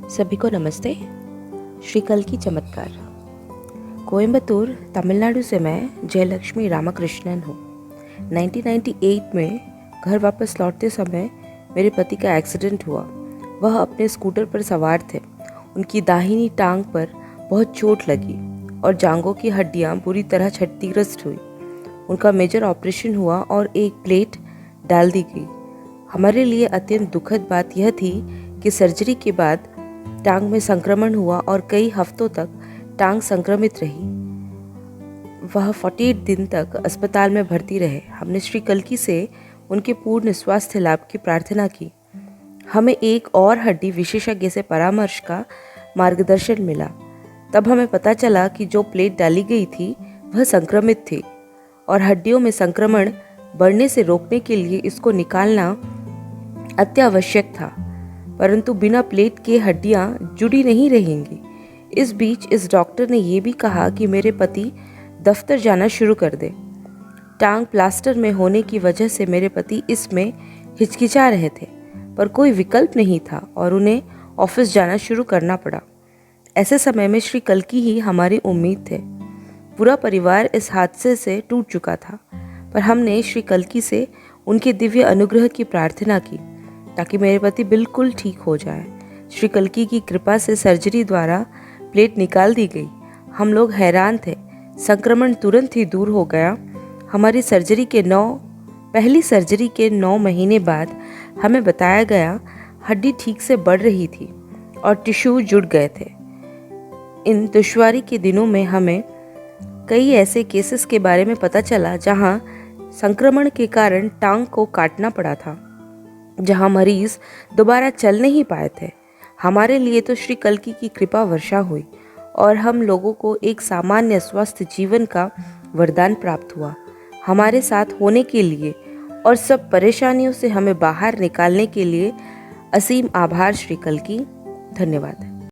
सभी को नमस्ते। श्री कल्की चमत्कार। कोयम्बतूर, तमिलनाडु से मैं जयलक्ष्मी रामकृष्णन हूँ। 1998 में घर वापस लौटते समय मेरे पति का एक्सीडेंट हुआ। वह अपने स्कूटर पर सवार थे। उनकी दाहिनी टांग पर बहुत चोट लगी और जांघों की हड्डियाँ बुरी तरह क्षतिग्रस्त हुई। उनका मेजर ऑपरेशन हुआ और एक प्लेट डाल दी गई। हमारे लिए अत्यंत दुखद बात यह थी कि सर्जरी के बाद टांग में संक्रमण हुआ और कई हफ्तों तक टांग संक्रमित रही। वह 48 दिन तक अस्पताल में भर्ती रहे। हमने श्री कल्की से उनके पूर्ण स्वास्थ्य लाभ की प्रार्थना की। हमें एक और हड्डी विशेषज्ञ से परामर्श का मार्गदर्शन मिला। तब हमें पता चला कि जो प्लेट डाली गई थी वह संक्रमित थी और हड्डियों में संक्रमण बढ़ने से रोकने के लिए इसको निकालना अत्यावश्यक था, परंतु बिना प्लेट के हड्डियां जुड़ी नहीं रहेंगी। इस बीच इस डॉक्टर ने यह भी कहा कि मेरे पति दफ्तर जाना शुरू कर दे। टांग प्लास्टर में होने की वजह से मेरे पति इसमें हिचकिचा रहे थे, पर कोई विकल्प नहीं था और उन्हें ऑफिस जाना शुरू करना पड़ा। ऐसे समय में श्री कल्की ही हमारी उम्मीद थे। पूरा परिवार इस हादसे से टूट चुका था, पर हमने श्री कल्की से उनके दिव्य अनुग्रह की प्रार्थना की ताकि मेरे पति बिल्कुल ठीक हो जाए। श्री कल्की की कृपा से सर्जरी द्वारा प्लेट निकाल दी गई। हम लोग हैरान थे। संक्रमण तुरंत ही दूर हो गया। हमारी पहली सर्जरी के 9 महीने बाद हमें बताया गया हड्डी ठीक से बढ़ रही थी और टिश्यू जुड़ गए थे। इन दुश्वारी के दिनों में हमें कई ऐसे केसेस के बारे में पता चला जहां संक्रमण के कारण टांग को काटना पड़ा था, जहां मरीज दोबारा चल नहीं पाए थे। हमारे लिए तो श्री कल्की की कृपा वर्षा हुई और हम लोगों को एक सामान्य स्वस्थ जीवन का वरदान प्राप्त हुआ। हमारे साथ होने के लिए और सब परेशानियों से हमें बाहर निकालने के लिए असीम आभार श्री कल्की। धन्यवाद।